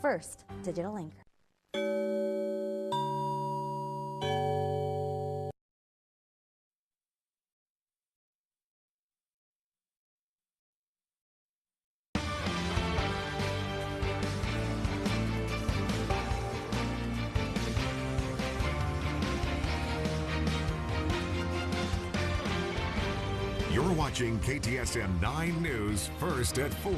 first digital anchor. You're watching KTSM 9 News First at 4.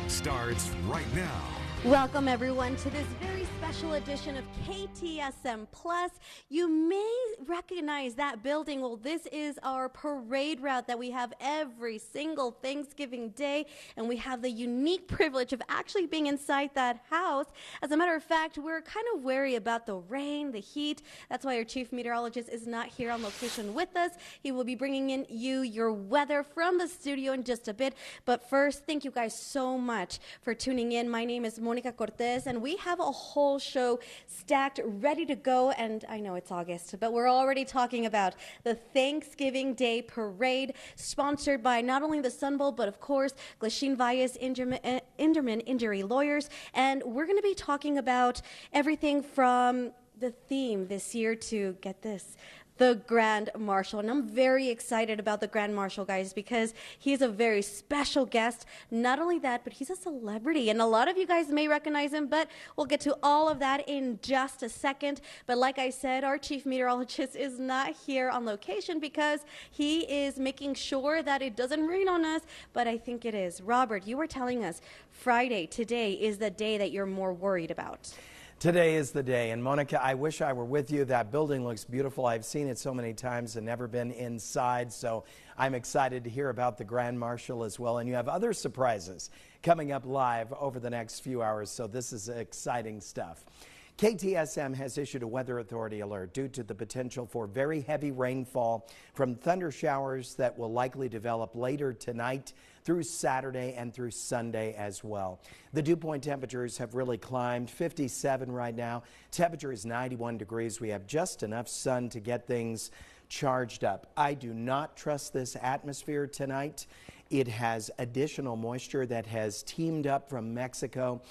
Starts right now. Welcome everyone to this very special edition of KTSM Plus. You may recognize that building. Well, this is our parade route that we have every single Thanksgiving Day, and we have the unique privilege of actually being inside that house. As a matter of fact, we're kind of wary about the rain, the heat. That's why our chief meteorologist is not here on location with us. He will be bringing in your weather from the studio in just a bit. But first, thank you guys so much for tuning in. My name is Monica Cortez, and we have a whole show stacked, ready to go. And I know it's August, but we're already talking about the Thanksgiving Day Parade, sponsored by not only the Sun Bowl, but of course, Glasheen Valles Inderman Injury Lawyers. And we're going to be talking about everything from the theme this year to, get this, the Grand Marshal. And I'm very excited about the Grand Marshal, guys, because he's a very special guest. Not only that, but he's a celebrity, and a lot of you guys may recognize him, but we'll get to all of that in just a second. But like I said, our chief meteorologist is not here on location because he is making sure that it doesn't rain on us, but I think it is. Robert, you were telling us Friday, today, is the day that you're more worried about. Today is the day, and Monica, I wish I were with you. That building looks beautiful. I've seen it so many times and never been inside, so I'm excited to hear about the Grand Marshal as well. And you have other surprises coming up live over the next few hours, so this is exciting stuff. KTSM has issued a weather authority alert due to the potential for very heavy rainfall from thunder showers that will likely develop later tonight through Saturday and through Sunday as well. The dew point temperatures have really climbed, 57 right now. Temperature is 91 degrees. We have just enough sun to get things charged up. I do not trust this atmosphere tonight. It has additional moisture that has teamed up from Mexico,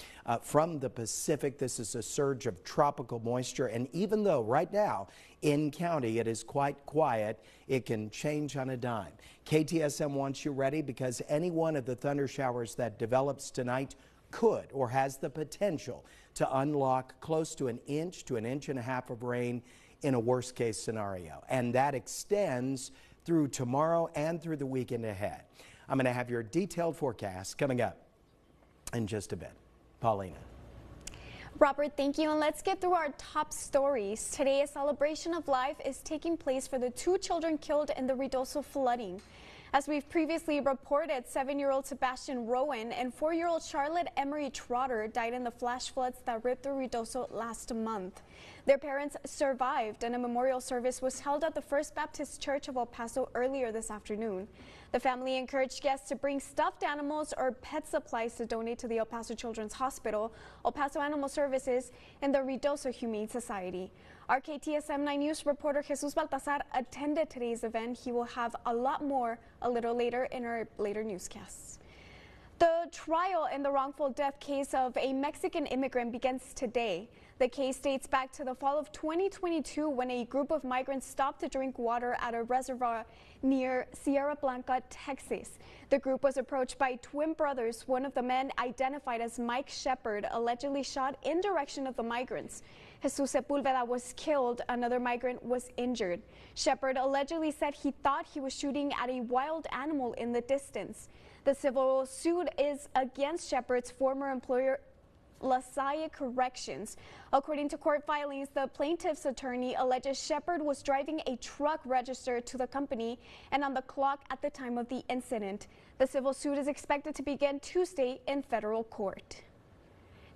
from the Pacific. This is a surge of tropical moisture, and even though right now in county it is quite quiet, it can change on a dime. KTSM wants you ready because any one of the thunder showers that develops tonight could or has the potential to unlock close to an inch to an inch and a half of rain in a worst case scenario, and that extends through tomorrow and through the weekend ahead. I'm going to have your detailed forecast coming up in just a bit. Paulina. Robert, thank you. And let's get through our top stories. Today, a celebration of life is taking place for the 2 children killed in the Ruidoso flooding. As we've previously reported, 7-year-old Sebastian Rowan and 4-year-old Charlotte Emery Trotter died in the flash floods that ripped through Ruidoso last month. Their parents survived, and a memorial service was held at the First Baptist Church of El Paso earlier this afternoon. The family encouraged guests to bring stuffed animals or pet supplies to donate to the El Paso Children's Hospital, El Paso Animal Services, and the Ruidoso Humane Society. Our KTSM 9 News reporter Jesus Baltazar attended today's event. He will have a lot more a little later in our later newscasts. The trial in the wrongful death case of a Mexican immigrant begins today. The case dates back to the fall of 2022 when a group of migrants stopped to drink water at a reservoir near Sierra Blanca, Texas. The group was approached by twin brothers. One of the men, identified as Mike Shepard, allegedly shot in direction of the migrants. Jesus Sepulveda was killed. Another migrant was injured. Shepard allegedly said he thought he was shooting at a wild animal in the distance. The civil suit is against Shepard's former employer, La Salle Corrections. According to court filings, the plaintiff's attorney alleges Shepard was driving a truck registered to the company and on the clock at the time of the incident. The civil suit is expected to begin Tuesday in federal court.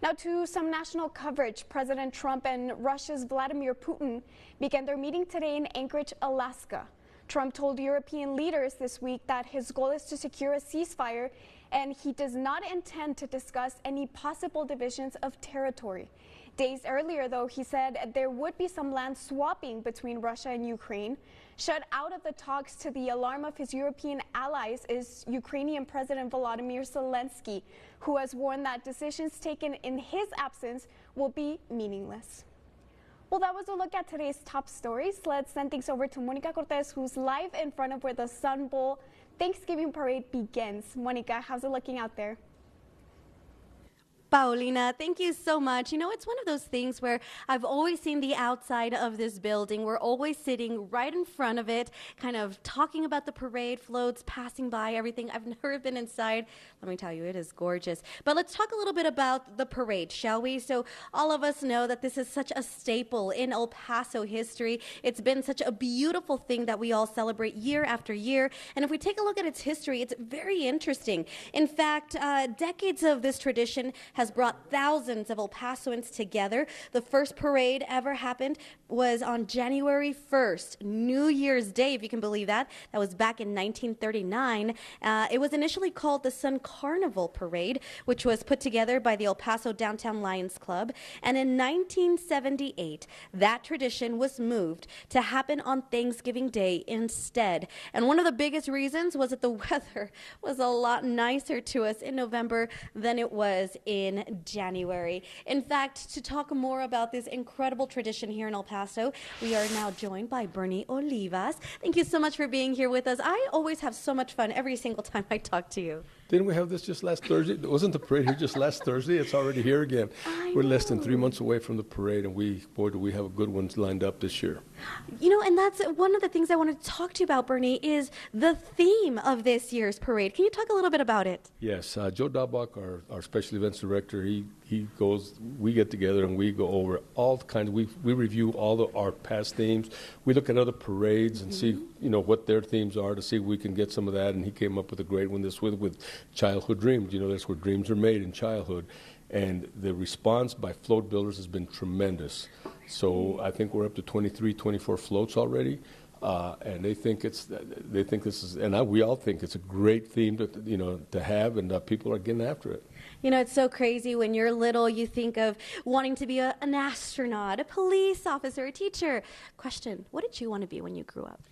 Now to some national coverage. President Trump and Russia's Vladimir Putin began their meeting today in Anchorage, Alaska. Trump told European leaders this week that his goal is to secure a ceasefire and he does not intend to discuss any possible divisions of territory. Days earlier, though, he said there would be some land swapping between Russia and Ukraine. Shut out of the talks to the alarm of his European allies is Ukrainian President Volodymyr Zelensky, who has warned that decisions taken in his absence will be meaningless. Well, that was a look at today's top stories. Let's send things over to Monica Cortez, who's live in front of where the Sun Bowl Thanksgiving parade begins. Monica, how's it looking out there? Paulina, thank you so much. You know, it's one of those things where I've always seen the outside of this building. We're always sitting right in front of it, kind of talking about the parade, floats passing by, everything. I've never been inside. Let me tell you, it is gorgeous. But let's talk a little bit about the parade, shall we? So all of us know that this is such a staple in El Paso history. It's been such a beautiful thing that we all celebrate year after year. And if we take a look at its history, it's very interesting. In fact, decades of this tradition has brought thousands of El Pasoans together. The first parade ever happened was on January 1st, New Year's Day, if you can believe that. That was back in 1939. It was initially called the Sun Carnival Parade, which was put together by the El Paso Downtown Lions Club. And in 1978, that tradition was moved to happen on Thanksgiving Day instead. And one of the biggest reasons was that the weather was a lot nicer to us in November than it was in January. In fact, to talk more about this incredible tradition here in El Paso, we are now joined by Bernie Olivas. Thank you so much for being here with us. I always have so much fun every single time I talk to you. Didn't we have this just last Thursday? Wasn't the parade here just last Thursday? It's already here again. We're less than 3 months away from the parade, and boy, do we have a good one lined up this year. You know, and that's one of the things I wanted to talk to you about, Bernie, is the theme of this year's parade. Can you talk a little bit about it? Yes, Joe Daubach, our special events director, we get together and we go over all kinds. We review all our past themes. We look at other parades and see, what their themes are to see if we can get some of that. And he came up with a great one with childhood dreams. That's where dreams are made in childhood. And the response by float builders has been tremendous. So I think we're up to 23, 24 floats already. And they think this is, and we all think it's a great theme to have, and people are getting after it. You know, it's so crazy. When you're little, you think of wanting to be an astronaut, a police officer, a teacher. Question, what did you want to be when you grew up?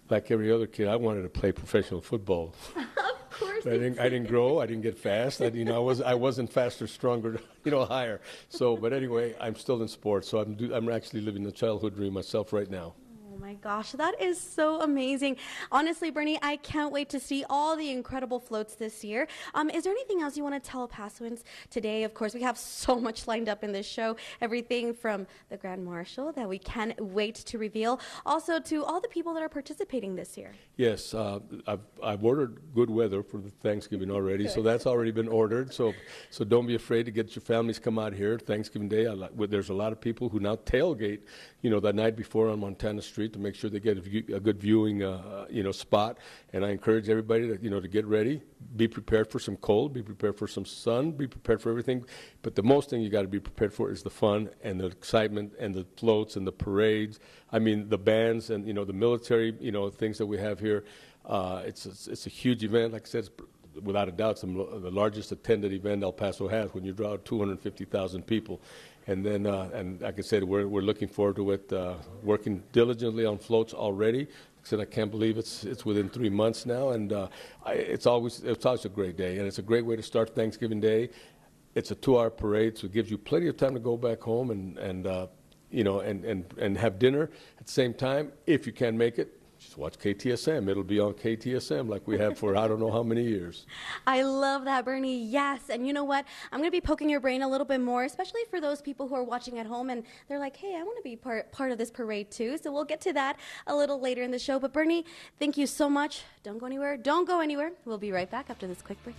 Like every other kid, I wanted to play professional football. Of course. I didn't grow. I didn't get fast. I wasn't faster, stronger, higher. So, but anyway, I'm still in sports. So I'm actually living the childhood dream myself right now. Oh my gosh, that is so amazing. Honestly, Bernie, I can't wait to see all the incredible floats this year. Is there anything else you want to tell El Pasoans today? Of course, we have so much lined up in this show. Everything from the Grand Marshal that we can't wait to reveal, also to all the people that are participating this year. Yes, I've ordered good weather for the Thanksgiving already, so that's already been ordered. So don't be afraid to get your families come out here Thanksgiving Day. There's a lot of people who now tailgate, that night before on Montana Street to make sure they get a good viewing, spot. And I encourage everybody to get ready, be prepared for some cold, be prepared for some sun, be prepared for everything. But the most thing you got to be prepared for is the fun and the excitement and the floats and the parades. I mean, the bands and the military, things that we have here. It's a huge event. Like I said, it's, without a doubt, the largest attended event El Paso has when you draw 250,000 people. And then, and like I said, we're looking forward to it, working diligently on floats already. Like I said, I can't believe it's within 3 months now, and it's always a great day, and it's a great way to start Thanksgiving Day. It's a 2-hour parade, so it gives you plenty of time to go back home and have dinner at the same time. If you can't make it, just watch KTSM. It'll be on KTSM like we have for I don't know how many years. I love that, Bernie. Yes. And you know what? I'm going to be poking your brain a little bit more, especially for those people who are watching at home and they're like, hey, I want to be part of this parade too. So we'll get to that a little later in the show. But Bernie, thank you so much. Don't go anywhere. Don't go anywhere. We'll be right back after this quick break.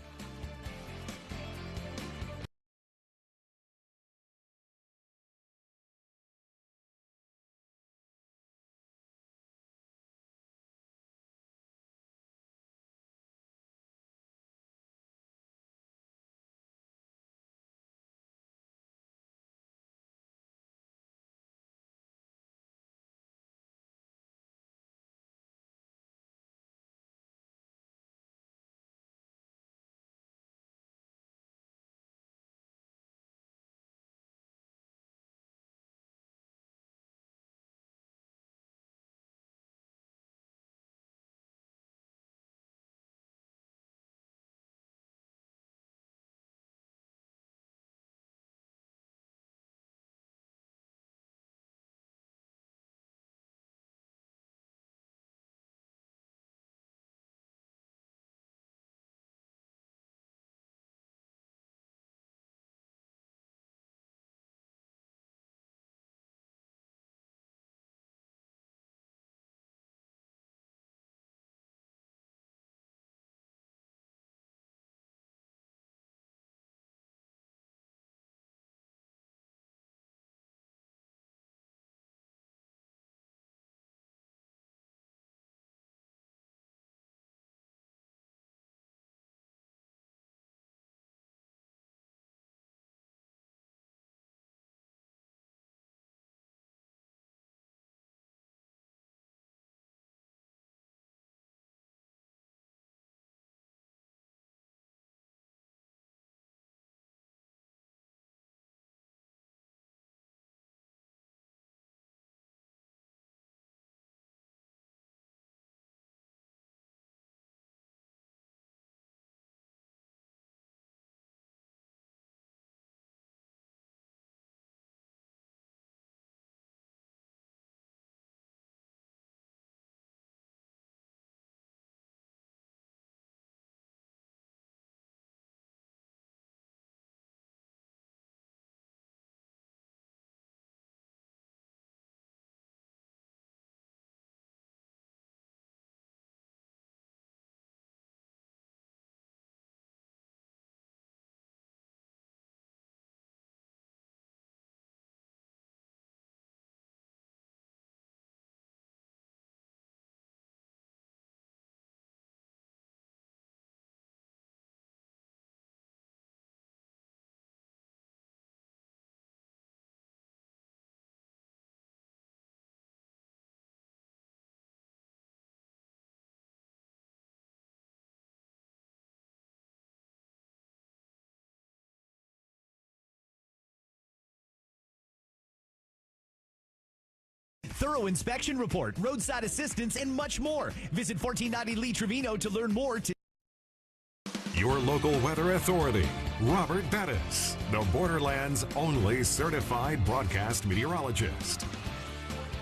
thorough inspection report, roadside assistance, and much more. Visit 1490 Lee Trevino to learn more. Your local weather authority, Robert Bettis, the Borderlands' only certified broadcast meteorologist.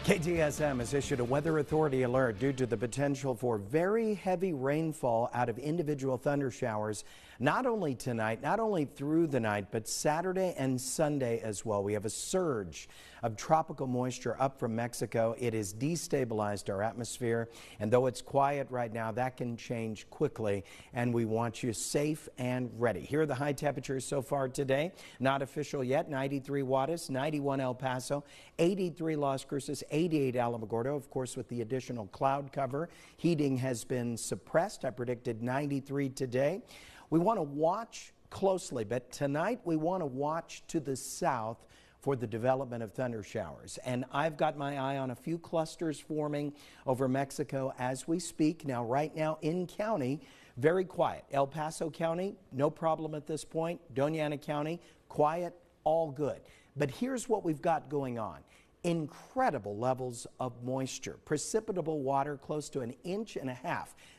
KTSM has issued a weather authority alert due to the potential for very heavy rainfall out of individual thunder showers, not only tonight, not only through the night, but Saturday and Sunday as well. We have a surge of tropical moisture up from Mexico. It has destabilized our atmosphere, and though it's quiet right now, that can change quickly, and we want you safe and ready. Here are the high temperatures so far today. Not official yet. 93 Juarez, 91 El Paso, 83 Las Cruces, 88 Alamogordo. Of course, with the additional cloud cover, heating has been suppressed. I predicted 93 today. We want to watch closely, but tonight we want to watch to the south for the development of thunder showers. And I've got my eye on a few clusters forming over Mexico as we speak. Now, right now in county, very quiet. El Paso County, no problem at this point. Doña Ana County, quiet, all good. But here's what we've got going on. Incredible levels of moisture, precipitable water close to 1.5 inches.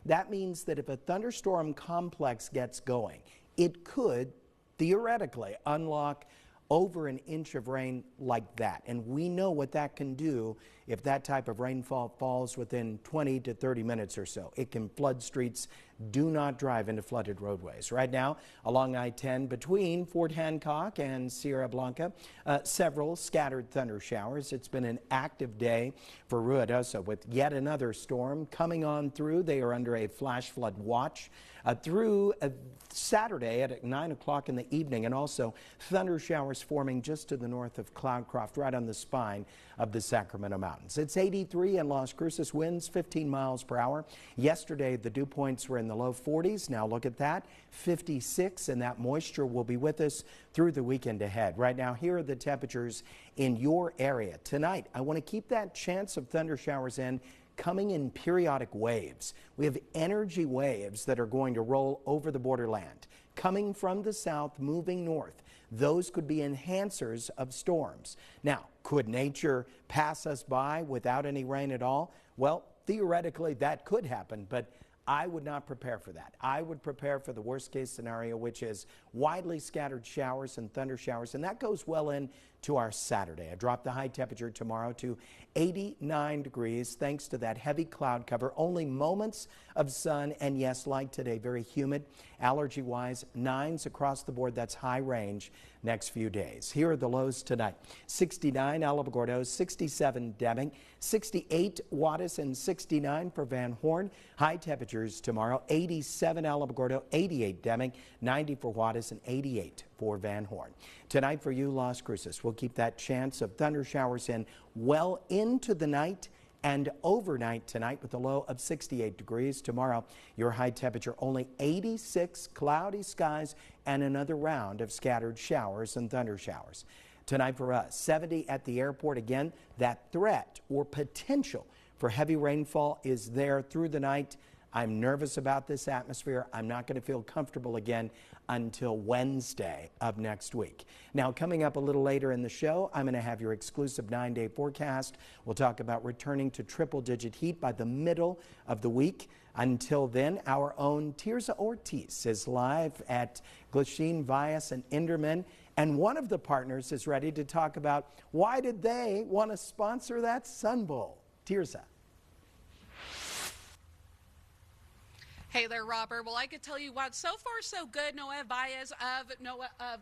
That means that if a thunderstorm complex gets going, it could theoretically unlock over 1 inch of rain like that. And we know what that can do if that type of rainfall falls within 20 to 30 minutes or so. It can flood streets. Do not drive into flooded roadways. Right now, along I-10 between Fort Hancock and Sierra Blanca, several scattered thunder showers. It's been an active day for Ruidoso with yet another storm coming on through. They are under a flash flood watch through Saturday at 9 o'clock in the evening, and also thunder showers forming just to the north of Cloudcroft, right on the spine of the Sacramento Mountains. It's 83 in Las Cruces, winds 15 miles per hour. Yesterday, the dew points were in the low 40s. Now look at that, 56, and that moisture will be with us through the weekend ahead. Right now, here are the temperatures in your area. Tonight, I want to keep that chance of thunder showers coming in periodic waves. We have energy waves that are going to roll over the borderland, coming from the south, moving north. Those could be enhancers of storms. Now, could nature pass us by without any rain at all? Well, theoretically, that could happen, but I would not prepare for that. I would prepare for the worst case scenario, which is widely scattered showers and thunder showers, and that goes well into our Saturday. I dropped the high temperature tomorrow to 89 degrees thanks to that heavy cloud cover. Only moments of sun, and yes, like today, very humid. Allergy-wise, 9s across the board. That's high range next few days. Here are the lows tonight. 69 Alamogordo, 67 Deming, 68 Juarez, and 69 for Van Horn. High temperatures tomorrow, 87 Alamogordo, 88 Deming, 90 for Juarez, and 88 for Van Horn. Tonight for you, Las Cruces, we'll keep that chance of thunder showers in well into the night and overnight tonight with a low of 68 degrees. Tomorrow, your high temperature only 86, cloudy skies, and another round of scattered showers and thunder showers. Tonight for us, 70 at the airport. Again, that threat or potential for heavy rainfall is there through the night. I'm nervous about this atmosphere. I'm not going to feel comfortable again until Wednesday of next week. Now, coming up a little later in the show, I'm going to have your exclusive 9-day forecast. We'll talk about returning to triple-digit heat by the middle of the week. Until then, our own Tirza Ortiz is live at Glasheen, Valles Inderman, and one of the partners is ready to talk about why did they want to sponsor that Sun Bowl. Tirza. Hey there, Robert. Well, I could tell you what, so far so good. Noah Valles of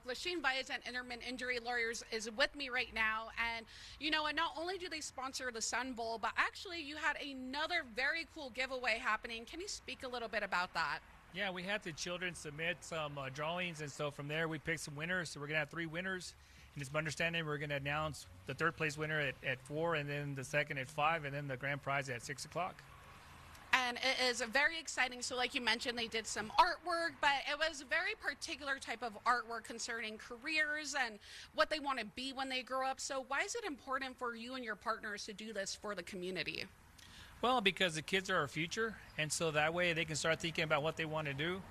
Glasheen, Valles Inderman Injury Lawyers is with me right now. And, you know, and not only do they sponsor the Sun Bowl, but actually you had another very cool giveaway happening. Can you speak a little bit about that? Yeah, we had the children submit some drawings, and so from there we picked some winners. So we're going to have 3 winners. And it's my understanding we're going to announce the 3rd place winner at 4, and then the 2nd at 5, and then the grand prize at 6 o'clock. And it is very exciting. So like you mentioned, they did some artwork, but it was a very particular type of artwork concerning careers and what they want to be when they grow up. So why is it important for you and your partners to do this for the community? Well, because the kids are our future, and so that way they can start thinking about what they want to do.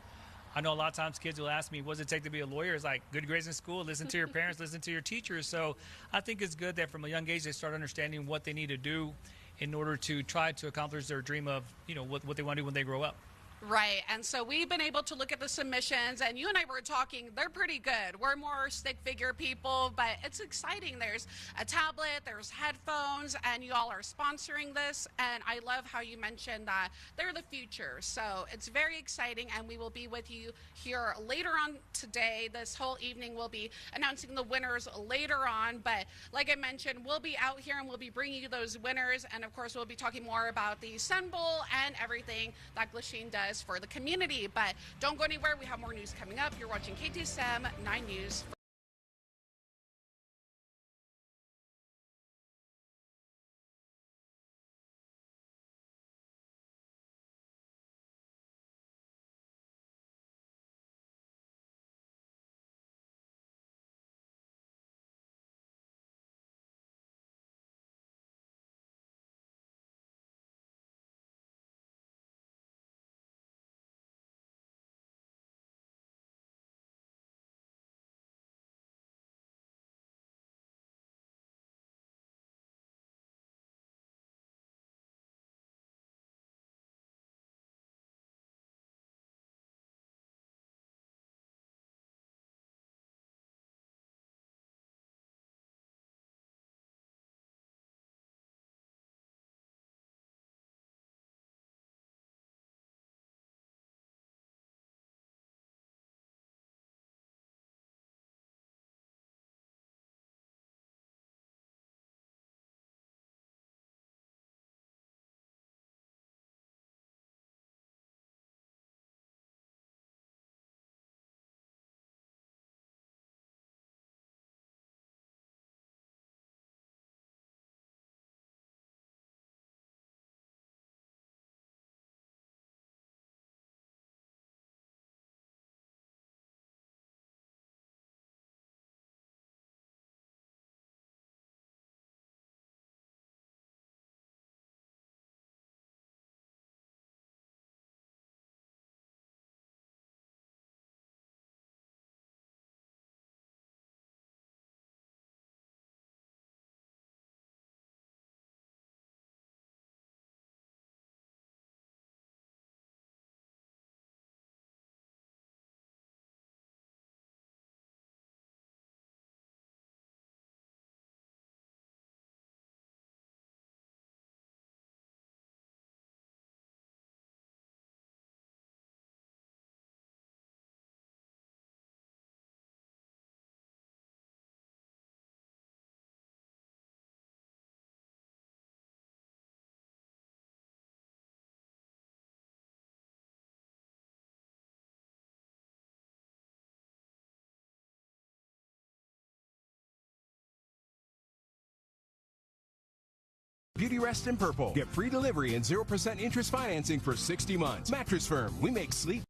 I know a lot of times kids will ask me, what does it take to be a lawyer? It's like good grades in school, listen to your parents, listen to your teachers. So I think it's good that from a young age they start understanding what they need to do in order to try to accomplish their dream of, what they want to do when they grow up. Right, and so we've been able to look at the submissions, and you and I were talking, they're pretty good. We're more stick figure people, but it's exciting. There's a tablet, there's headphones, and you all are sponsoring this, and I love how you mentioned that they're the future. So it's very exciting, and we will be with you here later on today. This whole evening we'll be announcing the winners later on, but like I mentioned, we'll be out here and we'll be bringing you those winners, and of course we'll be talking more about the Sun Bowl and everything that Glasheen does for the community. But don't go anywhere. We have more news coming up. You're watching KTSM 9 News. Beauty Rest in Purple. Get free delivery and 0% interest financing for 60 months. Mattress Firm. We make sleep.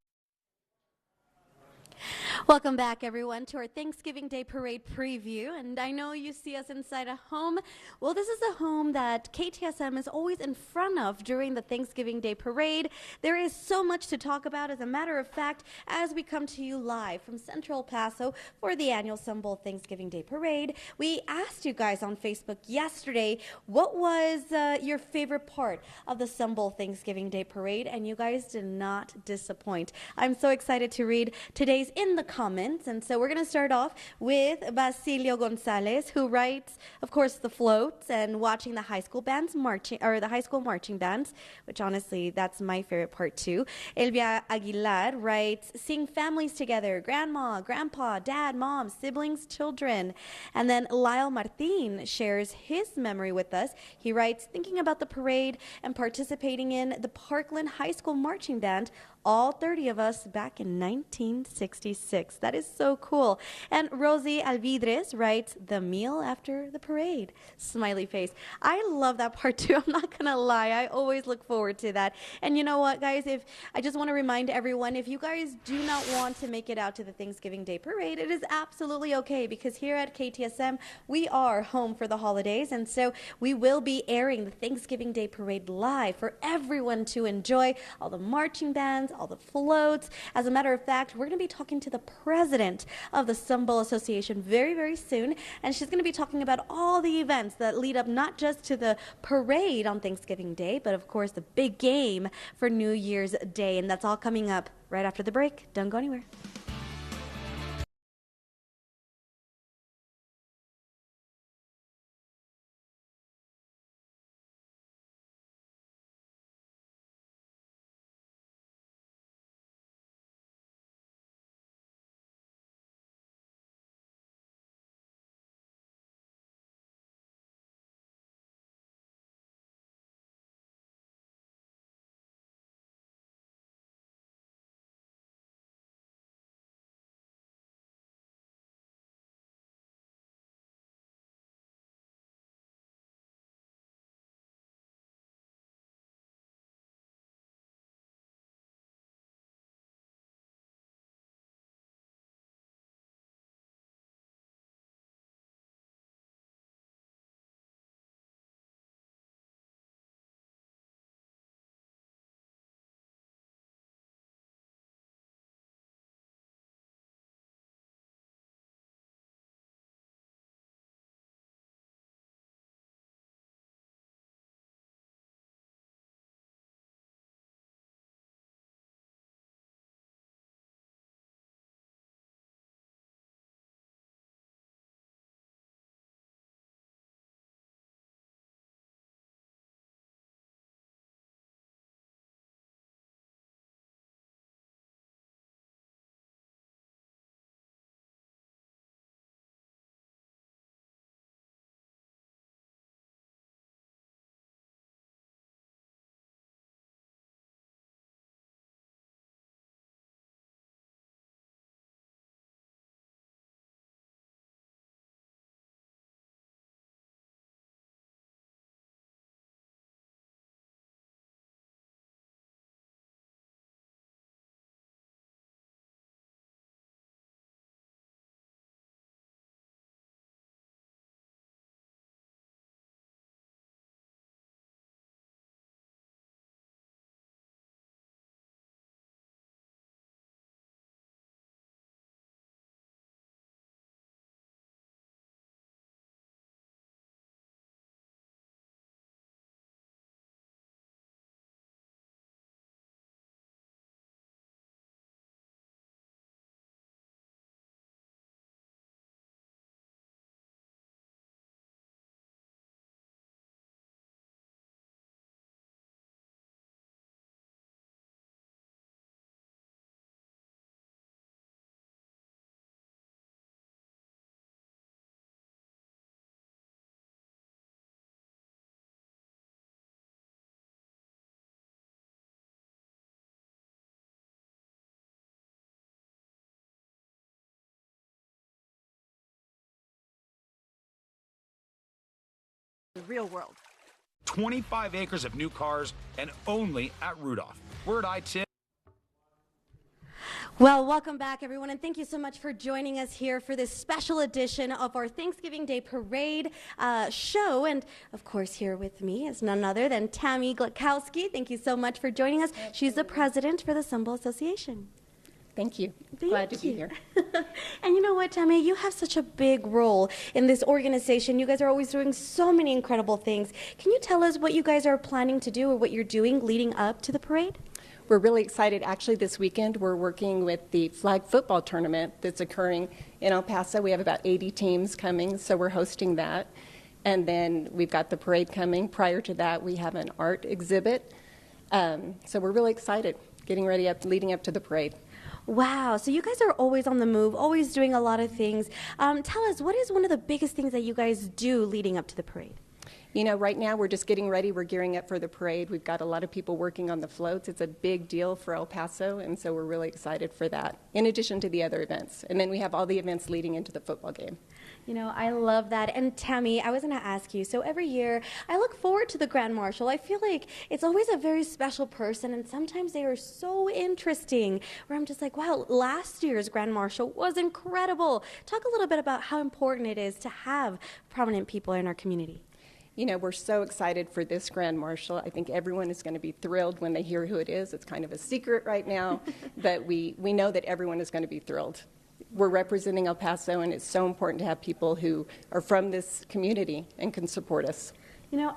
Welcome back, everyone, to our Thanksgiving Day Parade preview. And I know you see us inside a home. Well, this is a home that KTSM is always in front of during the Thanksgiving Day Parade. There is so much to talk about. As a matter of fact, as we come to you live from Central El Paso for the annual Sun Bowl Thanksgiving Day Parade, we asked you guys on Facebook yesterday what was your favorite part of the Sun Bowl Thanksgiving Day Parade, and you guys did not disappoint. I'm so excited to read today's in the comments, and so we're going to start off with Basilio Gonzalez, who writes, of course, the floats and watching the high school bands marching, or the high school marching bands, which honestly, that's my favorite part too. Elvia Aguilar writes, seeing families together, grandma, grandpa, dad, mom, siblings, children. And then Lyle Martin shares his memory with us. He writes, thinking about the parade and participating in the Parkland High School marching band, all 30 of us back in 1966. That is so cool. And Rosie Alvidres writes, the meal after the parade. Smiley face. I love that part too. I'm not going to lie. I always look forward to that. And you know what, guys? I just want to remind everyone, if you guys do not want to make it out to the Thanksgiving Day Parade, it is absolutely okay, because here at KTSM, we are home for the holidays. And so we will be airing the Thanksgiving Day Parade live for everyone to enjoy. All the marching bands, all the floats. As a matter of fact, we're going to be talking to the president of the Sun Bowl Association very, very soon, and she's going to be talking about all the events that lead up not just to the parade on Thanksgiving Day, but of course the big game for New Year's Day, and that's all coming up right after the break. Don't go anywhere. Real world. 25 acres of new cars and only at Rudolph. Word I tip. Well, welcome back, everyone, and thank you so much for joining us here for this special edition of our Thanksgiving Day Parade show. And, of course, here with me is none other than Tammy Glakowski. Thank you so much for joining us. She's the president for the Sun Bowl Association. Thank you. Glad to be here. And you know what, Tammy? You have such a big role in this organization. You guys are always doing so many incredible things. Can you tell us what you guys are planning to do or what you're doing leading up to the parade? We're really excited. Actually, this weekend we're working with the flag football tournament that's occurring in El Paso. We have about 80 teams coming, so we're hosting that. And then we've got the parade coming. Prior to that, we have an art exhibit. So we're really excited, getting ready leading up to the parade. Wow, so you guys are always on the move, always doing a lot of things. Tell us, what is one of the biggest things that you guys do leading up to the parade? You know, right now we're just getting ready. We're gearing up for the parade. We've got a lot of people working on the floats. It's a big deal for El Paso, and so we're really excited for that, in addition to the other events. And then we have all the events leading into the football game. You know, I love that. And Tammy, I was going to ask you, so every year I look forward to the Grand Marshal. I feel like it's always a very special person, and sometimes they are so interesting, where I'm just like, wow, last year's Grand Marshal was incredible. Talk a little bit about how important it is to have prominent people in our community. we're so excited for this Grand Marshal. I think everyone is going to be thrilled when they hear who it is. It's kind of a secret right now, but we know that everyone is going to be thrilled. We're representing El Paso, and it's so important to have people who are from this community and can support us.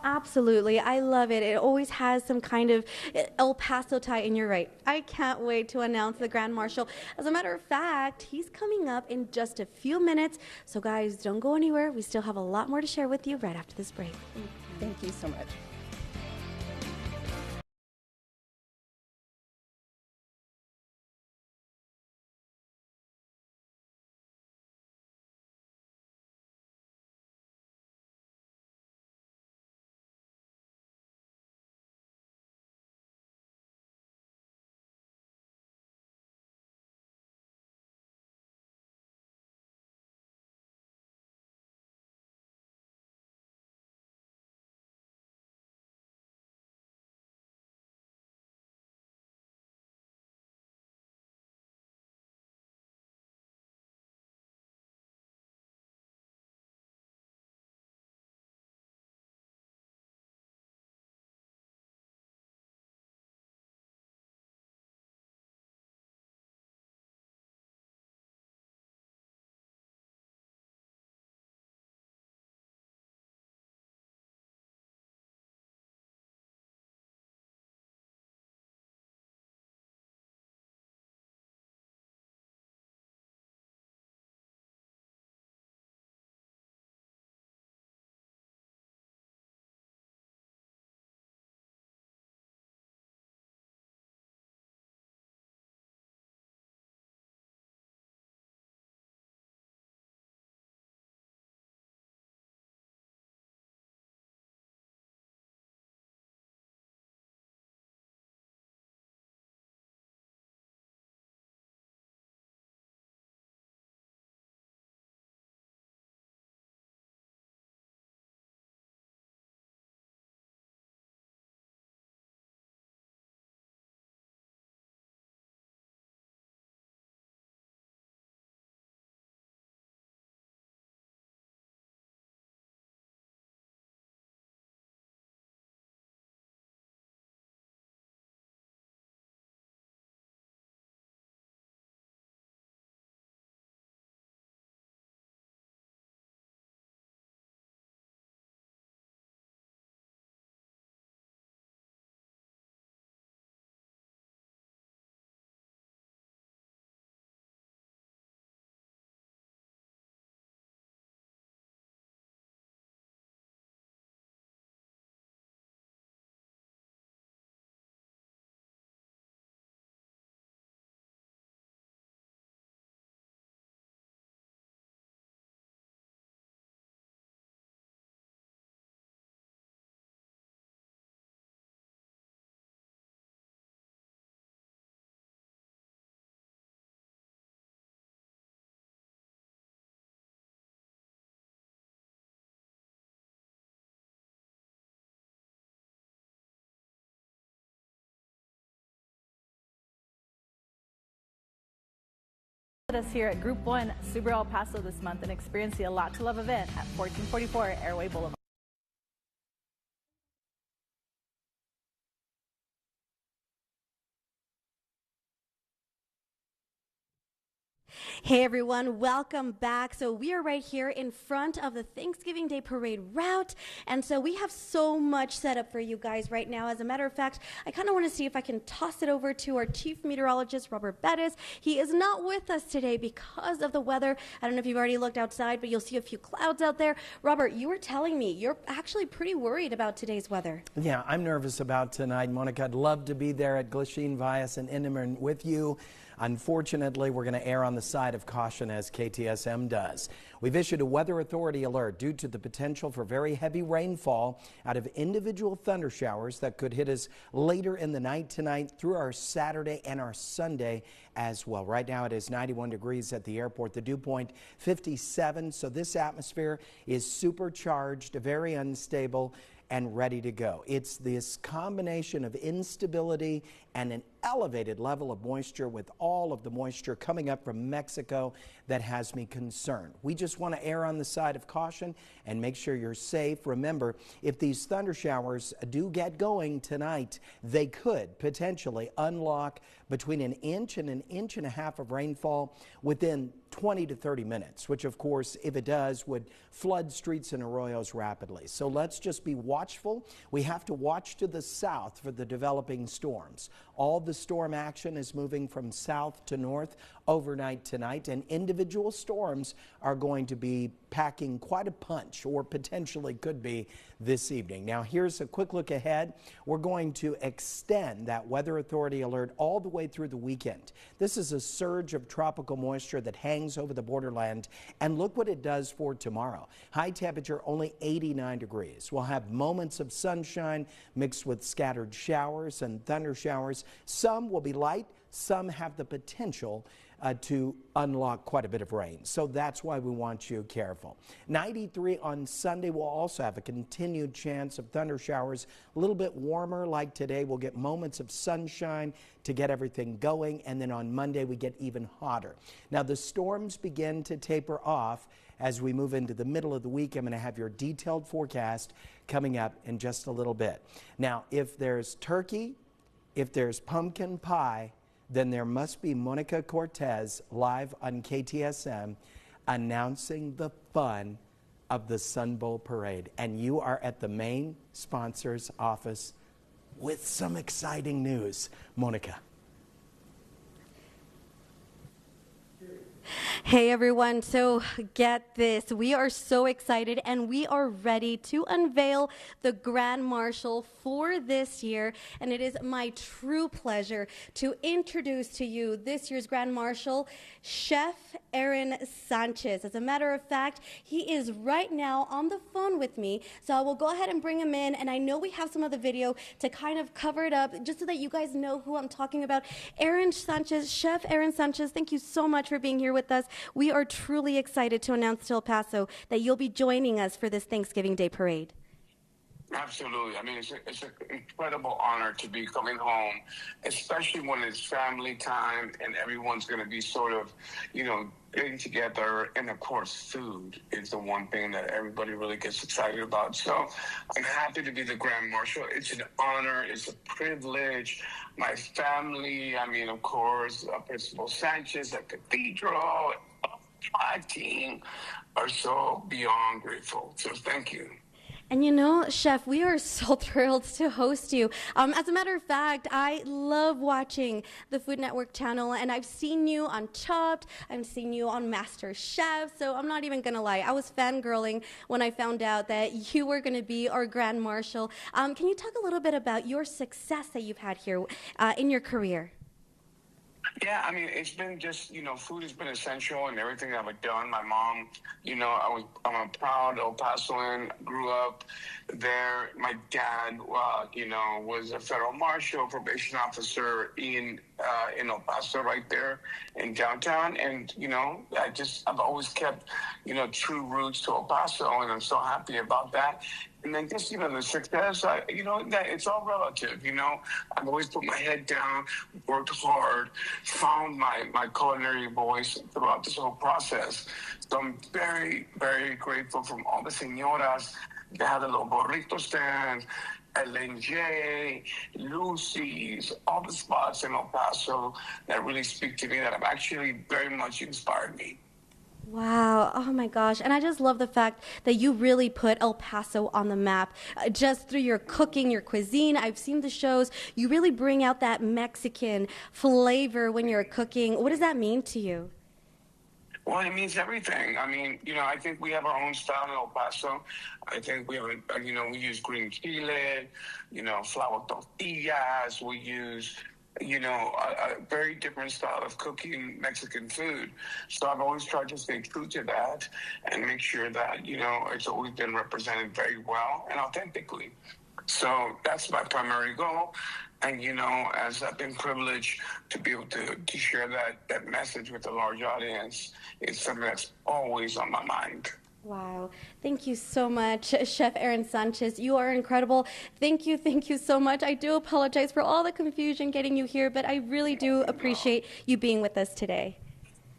Absolutely. I love it. It always has some kind of El Paso tie, and you're right. I can't wait to announce the Grand Marshal. As a matter of fact, he's coming up in just a few minutes. So guys, don't go anywhere. We still have a lot more to share with you right after this break. Thank you so much. Us here at Group 1 Subaru El Paso this month and experience the A Lot to Love event at 1444 Airway Boulevard. Hey everyone, welcome back. So we are right here in front of the Thanksgiving Day Parade route, and so we have so much set up for you guys right now. As a matter of fact, I kind of want to see if I can toss it over to our Chief Meteorologist, Robert Bettis. He is not with us today because of the weather. I don't know if you've already looked outside, but you'll see a few clouds out there. Robert, you were telling me you're actually pretty worried about today's weather. Yeah, I'm nervous about tonight, Monica. I'd love to be there at Glasheen, Valles Inderman with you. Unfortunately, we're going to err on the side of caution as KTSM does. We've issued a weather authority alert due to the potential for very heavy rainfall out of individual thunder showers that could hit us later in the night tonight through our Saturday and our Sunday as well. Right now it is 91 degrees at the airport, the dew point 57. So this atmosphere is supercharged, very unstable, and ready to go. It's this combination of instability and an elevated level of moisture with all of the moisture coming up from Mexico that has me concerned. We just want to err on the side of caution and make sure you're safe. Remember, if these thunder showers do get going tonight, they could potentially unlock between an inch and an inch and a half of rainfall within 20 to 30 minutes, which of course, if it does, would flood streets and arroyos rapidly. So let's just be watchful. We have to watch to the south for the developing storms. All the storm action is moving from south to north overnight tonight, and individual storms are going to be packing quite a punch, or potentially could be this evening. Now here's a quick look ahead. We're going to extend that weather authority alert all the way through the weekend. This is a surge of tropical moisture that hangs over the borderland, and look what it does for tomorrow. High temperature only 89 degrees. We'll have moments of sunshine mixed with scattered showers and thunder showers. Some will be light, some have the potential to unlock quite a bit of rain. So that's why we want you careful. 93 on Sunday. We'll also have a continued chance of thunder showers. A little bit warmer like today. We'll get moments of sunshine to get everything going. And then on Monday, we get even hotter. Now, the storms begin to taper off as we move into the middle of the week. I'm going to have your detailed forecast coming up in just a little bit. Now, if there's turkey, if there's pumpkin pie, then there must be Monica Cortez live on KTSM announcing the fun of the Sun Bowl Parade. And you are at the main sponsor's office with some exciting news. Monica. Hey everyone, so get this, we are so excited and we are ready to unveil the Grand Marshal for this year, and it is my true pleasure to introduce to you this year's Grand Marshal, Chef Aaron Sanchez. As a matter of fact, he is right now on the phone with me, so I will go ahead and bring him in, and I know we have some of the video to kind of cover it up just so that you guys know who I'm talking about. Aaron Sanchez, Chef Aaron Sanchez, thank you so much for being here with us. We are truly excited to announce to El Paso that you'll be joining us for this Thanksgiving Day parade. Absolutely. I mean, it's an incredible honor to be coming home, especially when it's family time and everyone's going to be sort of, getting together. And of course, food is the one thing that everybody really gets excited about. So I'm happy to be the Grand Marshal. It's an honor. It's a privilege. My family, of course, Principal Sanchez at Cathedral, my team are so beyond grateful. So thank you. And Chef, we are so thrilled to host you. As a matter of fact, I love watching the Food Network channel, and I've seen you on Chopped, I've seen you on Master Chef, so I'm not even gonna lie. I was fangirling when I found out that you were gonna be our Grand Marshal. Can you talk a little bit about your success that you've had here in your career? Yeah, it's been just, food has been essential in everything that I've done. My mom, I'm a proud El Pasoan, grew up there. My dad, was a federal marshal, probation officer in El Paso right there in downtown. And, I've always kept, true roots to El Paso, and I'm so happy about that. And then just, the success, that it's all relative, I've always put my head down, worked hard, found my culinary voice throughout this whole process. So I'm very, very grateful from all the señoras that had a little burrito stand, LNJ, Lucy's, all the spots in El Paso that really speak to me, that have actually very much inspired me. Wow. Oh my gosh. And I just love the fact that you really put El Paso on the map just through your cooking, your cuisine. I've seen the shows. You really bring out that Mexican flavor when you're cooking. What does that mean to you? Well, it means everything. I think we have our own style in El Paso. I think we have, we use green chile, flour tortillas. We use a very different style of cooking Mexican food. So I've always tried to stay true to that and make sure that, it's always been represented very well and authentically. So that's my primary goal. And, as I've been privileged to be able to share that message with a large audience, it's something that's always on my mind. Wow. Thank you so much, Chef Aaron Sanchez. You are incredible. Thank you so much. I do apologize for all the confusion getting you here, but I really do appreciate you being with us today.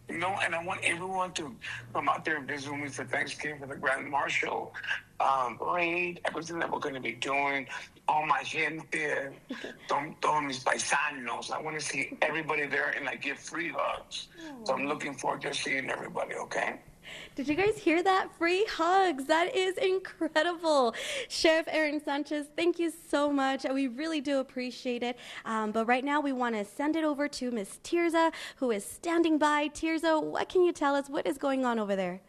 No, and I want everyone to come out there and visit me for Thanksgiving for the Grand Marshal parade, everything that we're going to be doing. All my gente, todos mis paisanos. I want to see everybody there and give free hugs. So I'm looking forward to seeing everybody, okay? Did you guys hear that? Free hugs. That is incredible. Sheriff Aaron Sanchez, thank you so much. We really do appreciate it. But right now we want to send it over to Miss Tirza, who is standing by. Tirza, what can you tell us? What is going on over there?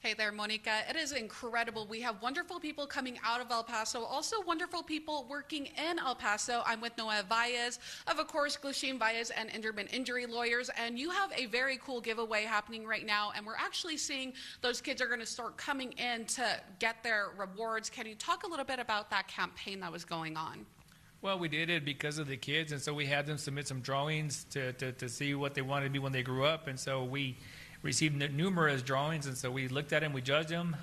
Hey there, Monica. It is incredible. We have wonderful people coming out of El Paso, also wonderful people working in El Paso. I'm with Noah Valles of course, Glasheen, Valles Inderman Injury Lawyers, and you have a very cool giveaway happening right now, and we're actually seeing those kids are going to start coming in to get their rewards. Can you talk a little bit about that campaign that was going on? Well, we did it because of the kids, and so we had them submit some drawings to see what they wanted to be when they grew up, and so we received numerous drawings, and so we looked at them, we judged them.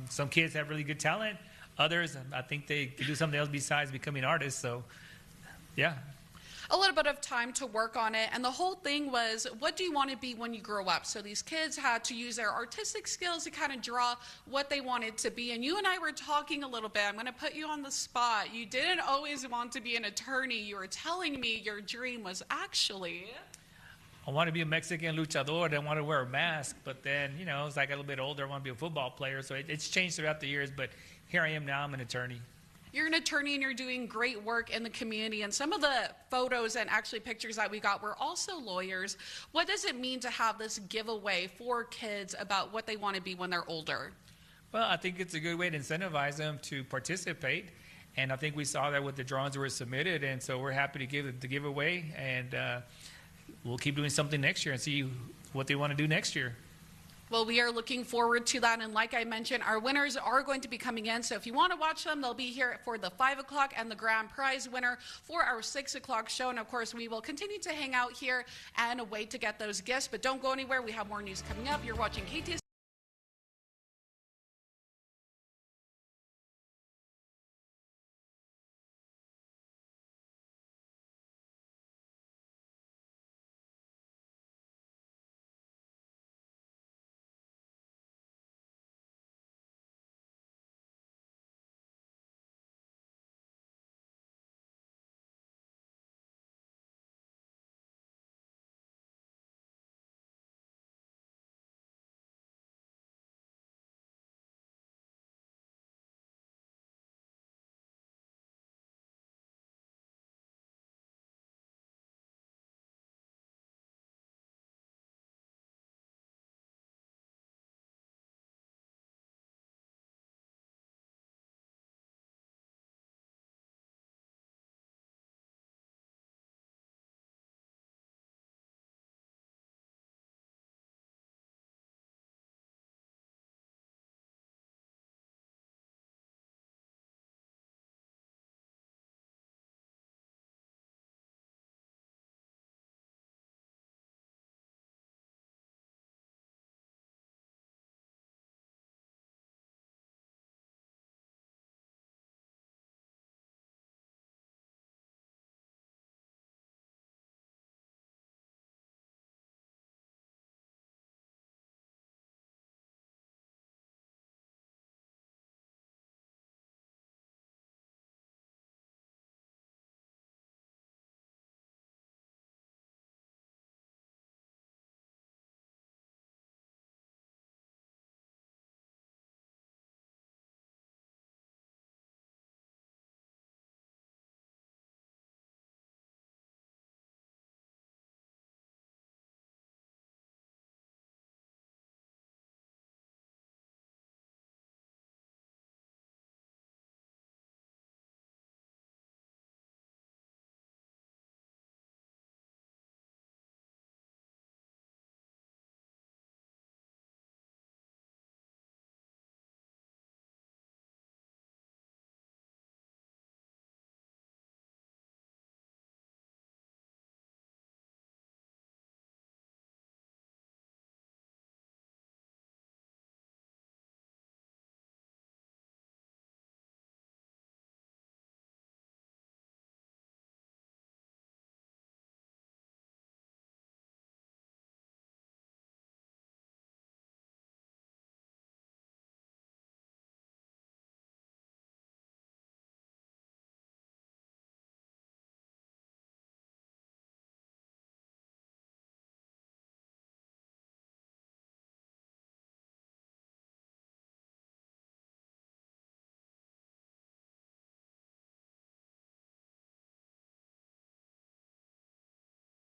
Some kids have really good talent. Others, I think they could do something else besides becoming artists, so yeah. A little bit of time to work on it, and the whole thing was, what do you want to be when you grow up? So these kids had to use their artistic skills to kind of draw what they wanted to be, and you and I were talking a little bit. I'm going to put you on the spot. You didn't always want to be an attorney. You were telling me your dream was actually... I want to be a Mexican luchador. I want to wear a mask, but then, as I got a little bit older, I want to be a football player. So it's changed throughout the years, but here I am now. I'm an attorney. You're an attorney and you're doing great work in the community. And some of the photos and actually pictures that we got were also lawyers. What does it mean to have this giveaway for kids about what they want to be when they're older? Well, I think it's a good way to incentivize them to participate. And I think we saw that with the drawings that were submitted. And so we're happy to give the giveaway. And we'll keep doing something next year and see what they want to do next year. Well, we are looking forward to that. And like I mentioned, our winners are going to be coming in. So if you want to watch them, they'll be here for the 5 o'clock and the grand prize winner for our 6 o'clock show. And of course, we will continue to hang out here and wait to get those gifts. But don't go anywhere. We have more news coming up. You're watching KTSM.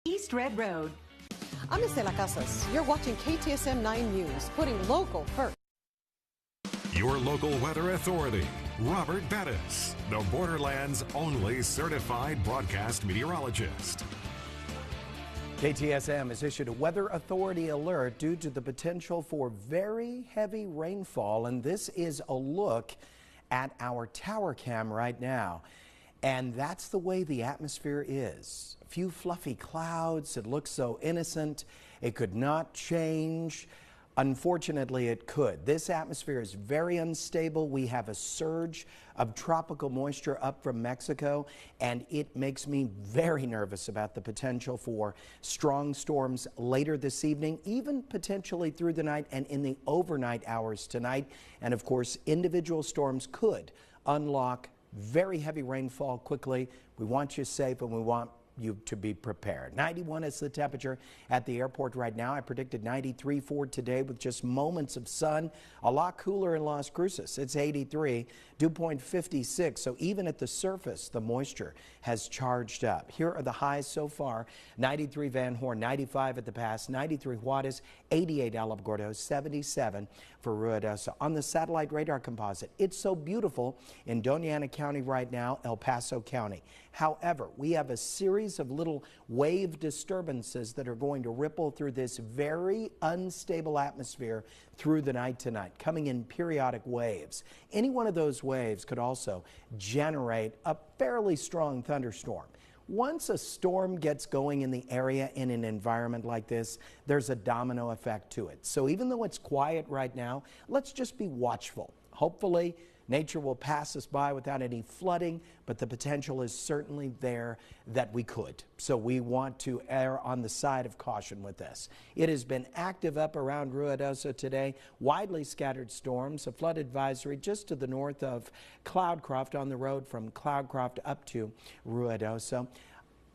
East Red Road. I'm Estela Casas. You're watching KTSM 9 News, putting local first. Your local weather authority, Robert Bettis, the Borderlands' only certified broadcast meteorologist. KTSM has issued a weather authority alert due to the potential for very heavy rainfall, and this is a look at our tower cam right now. And that's the way the atmosphere is. A few fluffy clouds. It looks so innocent. It could not change. Unfortunately, it could. This atmosphere is very unstable. We have a surge of tropical moisture up from Mexico, and it makes me very nervous about the potential for strong storms later this evening, even potentially through the night and in the overnight hours tonight. And of course, individual storms could unlock very heavy rainfall quickly. We want you safe, and we want you to be prepared. 91 is the temperature at the airport right now. I predicted 93 for today with just moments of sun. A lot cooler in Las Cruces. It's 83, dew point 56. So even at the surface, the moisture has charged up. Here are the highs so far. 93 Van Horn, 95 at the pass, 93 Juarez, 88 Alamogordo, 77 for Ruidoso. On the satellite radar composite, it's so beautiful in Doña Ana County right now, El Paso County. However, we have a series of little wave disturbances that are going to ripple through this very unstable atmosphere through the night tonight, coming in periodic waves. Any one of those waves could also generate a fairly strong thunderstorm. Once a storm gets going in the area in an environment like this, there's a domino effect to it. So even though it's quiet right now, let's just be watchful. Hopefully, nature will pass us by without any flooding, but the potential is certainly there that we could. So we want to err on the side of caution with this. It has been active up around Ruidoso today. Widely scattered storms, a flood advisory just to the north of Cloudcroft on the road from Cloudcroft up to Ruidoso.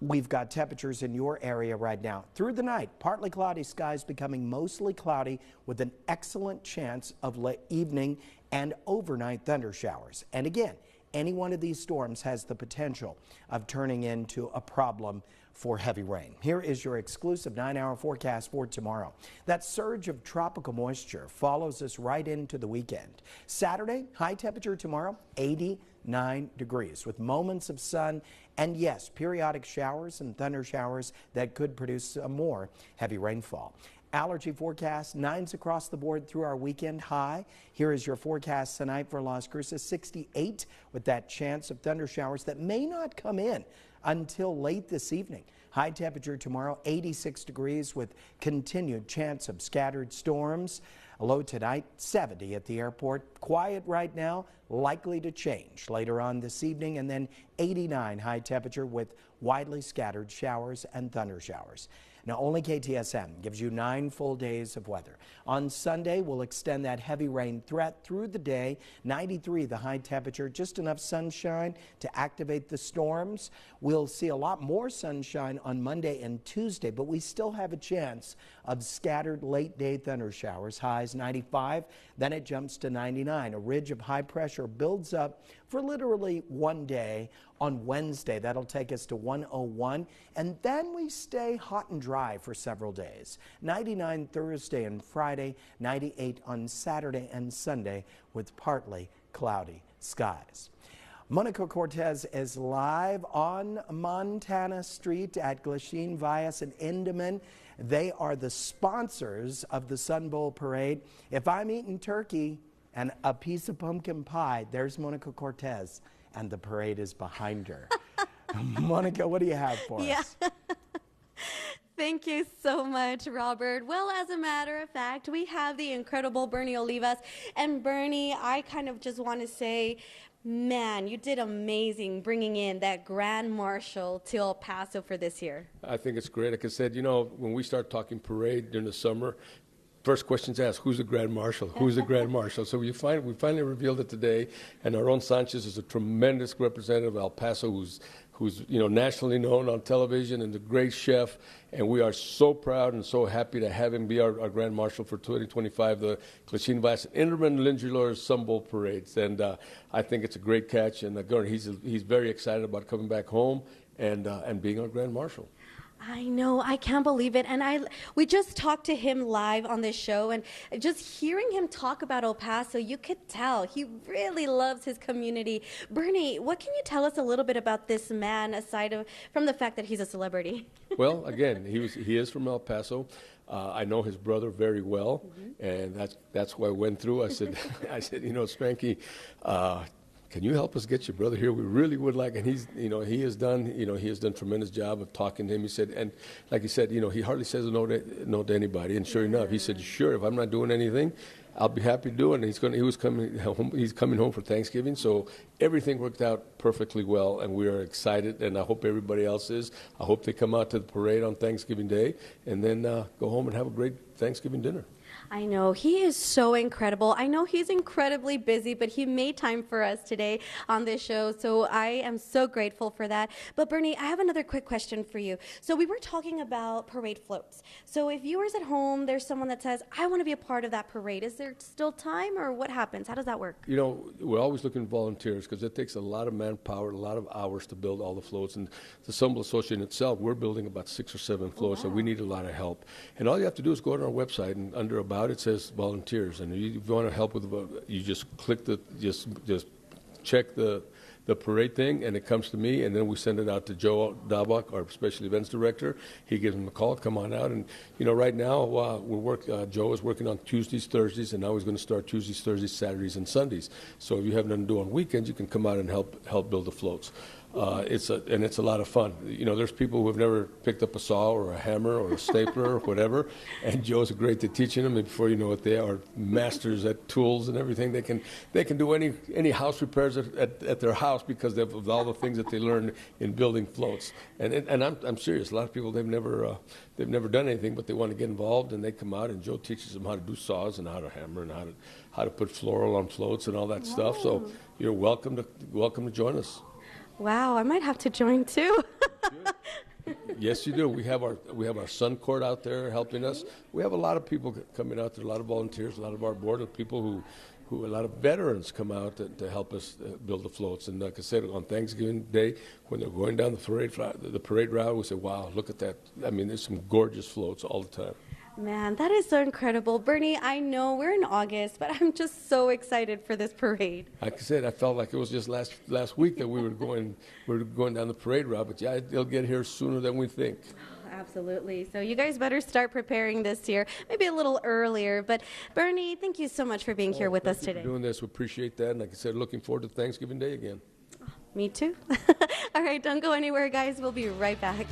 We've got temperatures in your area right now. Through the night, partly cloudy skies becoming mostly cloudy with an excellent chance of late evening and overnight thunder showers. And again, any one of these storms has the potential of turning into a problem for heavy rain. Here is your exclusive 9-hour forecast for tomorrow. That surge of tropical moisture follows us right into the weekend. Saturday, high temperature tomorrow, 89 degrees with moments of sun and yes, periodic showers and thunder showers that could produce some more heavy rainfall. Allergy forecast, 9s across the board through our weekend high. Here is your forecast tonight for Las Cruces, 68 with that chance of thunder showers that may not come in until late this evening. High temperature tomorrow, 86 degrees with continued chance of scattered storms. A low tonight, 70 at the airport. Quiet right now, likely to change later on this evening, and then 89 high temperature with widely scattered showers and thunder showers. Now, only KTSM gives you 9 full days of weather. On Sunday, we'll extend that heavy rain threat through the day. 93 the high temperature, just enough sunshine to activate the storms. We'll see a lot more sunshine on Monday and Tuesday, but we still have a chance of scattered late day thunder showers. Highs 95, then it jumps to 99. A ridge of high pressure builds up for literally one day. On Wednesday, that'll take us to 101, and then we stay hot and dry for several days. 99 Thursday and Friday, 98 on Saturday and Sunday with partly cloudy skies. Monica Cortez is live on Montana Street at Glasheen, Valles Inderman. They are the sponsors of the Sun Bowl Parade. If I'm eating turkey and a piece of pumpkin pie, there's Monica Cortez, and the parade is behind her. Monica, what do you have for us? Thank you so much, Robert. Well, as a matter of fact, we have the incredible Bernie Olivas. And Bernie, I kind of just want to say, man, you did amazing bringing in that Grand Marshal to El Paso for this year. I think it's great. Like I said, you know, when we start talking parade during the summer, first question's asked, who's the Grand Marshal? Who's the Grand Marshal? So we finally revealed it today, and Aaron Sanchez is a tremendous representative of El Paso who's nationally known on television and a great chef, and we are so proud and so happy to have him be our Grand Marshal for 2025, the Glasheen Valles Inderman Injury Lawyers Sun Bowl Parades. And I think it's a great catch, and he's very excited about coming back home and being our Grand Marshal. I know, I can't believe it. And we just talked to him live on this show, and just hearing him talk about El Paso, you could tell he really loves his community. Bernie, what can you tell us a little bit about this man, from the fact that he's a celebrity? Well, again, he is from El Paso. I know his brother very well, and that's why I went through. I said, Spanky, can you help us get your brother here? We really would like. And he has done tremendous job of talking to him. He said, and like he said, he hardly says no to anybody. And sure enough, he said, sure, if I'm not doing anything, I'll be happy to do it. And he's coming home for Thanksgiving, so everything worked out perfectly well, and we are excited, and I hope everybody else is. I hope they come out to the parade on Thanksgiving Day, and then go home and have a great Thanksgiving dinner. I know, he is so incredible. I know he's incredibly busy, but he made time for us today on this show, so I am so grateful for that. But Bernie, I have another quick question for you. So we were talking about parade floats. So if viewers at home, there's someone that says, I want to be a part of that parade, is there still time, or what happens? How does that work? We're always looking for volunteers because it takes a lot of manpower, a lot of hours to build all the floats. And the Stumble Association itself, we're building about 6 or 7 floats, so we need a lot of help. And all you have to do is go on our website, and under About it says volunteers. And if you want to help with, you just click just check the parade thing, and it comes to me, and then we send it out to Joe Dabach, our special events director. He gives them a call, come on out. And right now Joe is working on Tuesdays, Thursdays, and now he's going to start Tuesdays, Thursdays, Saturdays, and Sundays. So if you have nothing to do on weekends, you can come out and help build the floats. It's a lot of fun. There's people who have never picked up a saw or a hammer or a stapler or whatever, and Joe's great at teaching them. And before you know it, they are masters at tools and everything. They can do any house repairs at their house because of all the things that they learned in building floats. And I'm serious. A lot of people they've never done anything, but they want to get involved, and they come out, and Joe teaches them how to do saws and how to hammer and how to put floral on floats and all that stuff. So you're welcome to join us. Wow, I might have to join too. Yes, you do. We have our Sun Court out there helping us. We have a lot of people coming out there, a lot of volunteers, a lot of our board of people a lot of veterans come out to help us build the floats. And like I said, on Thanksgiving Day, when they're going down the parade route, we say, wow, look at that. I mean, there's some gorgeous floats all the time. Man, that is so incredible. Bernie, I know we're in August, but I'm just so excited for this parade. Like I said, I felt like it was just last week that we were going down the parade route, but yeah, they'll get here sooner than we think. Absolutely. So you guys better start preparing this year, maybe a little earlier. But Bernie, thank you so much for being here with us today. For doing this, we appreciate that. And like I said, looking forward to Thanksgiving Day again. Me too. All right, don't go anywhere, guys. We'll be right back.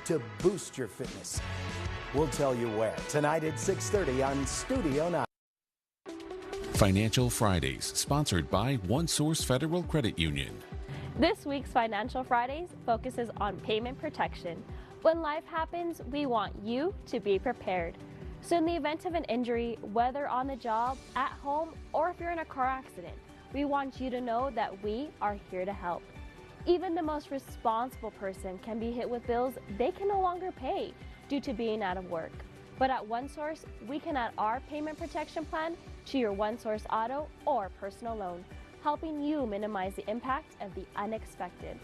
to boost your fitness. We'll tell you where. Tonight at 6:30 on Studio 9. Financial Fridays, sponsored by One Source Federal Credit Union. This week's Financial Fridays focuses on payment protection. When life happens, we want you to be prepared. So in the event of an injury, whether on the job, at home, or if you're in a car accident, we want you to know that we are here to help. Even the most responsible person can be hit with bills they can no longer pay due to being out of work. But at OneSource, we can add our payment protection plan to your OneSource auto or personal loan, helping you minimize the impact of the unexpected.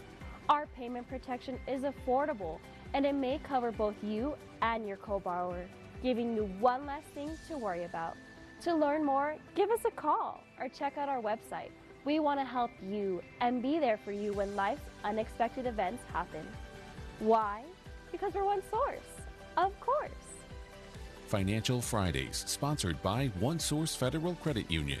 Our payment protection is affordable, and it may cover both you and your co-borrower, giving you one less thing to worry about. To learn more, give us a call or check out our website. We want to help you and be there for you when life's unexpected events happen. Why? Because we're One Source, of course. Financial Fridays, sponsored by One Source Federal Credit Union.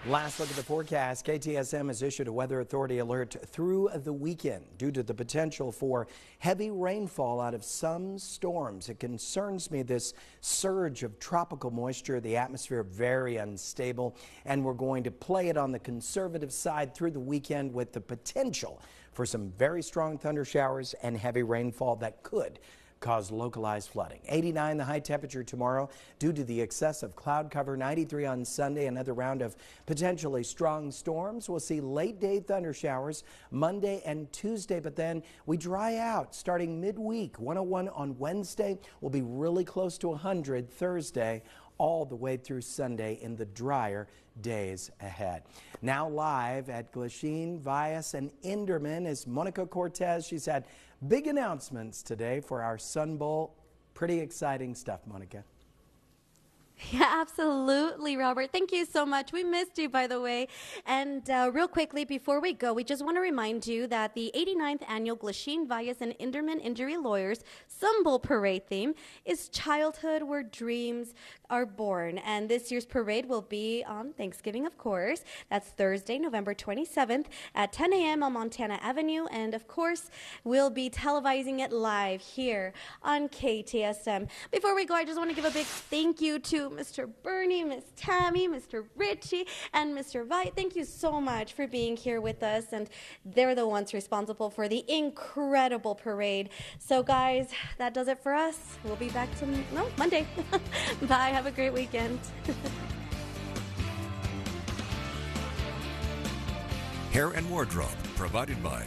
Last look at the forecast. KTSM has issued a weather authority alert through the weekend due to the potential for heavy rainfall out of some storms. It concerns me, this surge of tropical moisture, the atmosphere very unstable, and we're going to play it on the conservative side through the weekend with the potential for some very strong thunder showers and heavy rainfall that could cause localized flooding. 89 the high temperature tomorrow due to the excessive cloud cover. 93 on Sunday. Another round of potentially strong storms. We'll see late day thunder showers Monday and Tuesday, but then we dry out starting midweek. 101 on Wednesday. We'll be really close to 100 Thursday, all the way through Sunday in the drier days ahead. Now live at Glasheen, Valles Inderman is Monica Cortez. She's had big announcements today for our Sun Bowl. Pretty exciting stuff, Monica. Yeah, absolutely, Robert. Thank you so much. We missed you, by the way. And real quickly, before we go, we just want to remind you that the 89th annual Glasheen, Valles Inderman Injury Lawyers Sun Bowl Parade theme is childhood where dreams are born. And this year's parade will be on Thanksgiving, of course. That's Thursday, November 27th at 10 a.m. on Montana Avenue. And, of course, we'll be televising it live here on KTSM. Before we go, I just want to give a big thank you to Mr. Bernie, Miss Tammy, Mr. Richie, and Mr. Vite. Thank you so much for being here with us, and they're the ones responsible for the incredible parade. So guys, that does it for us. We'll be back Monday. Bye, have a great weekend. Hair and wardrobe provided by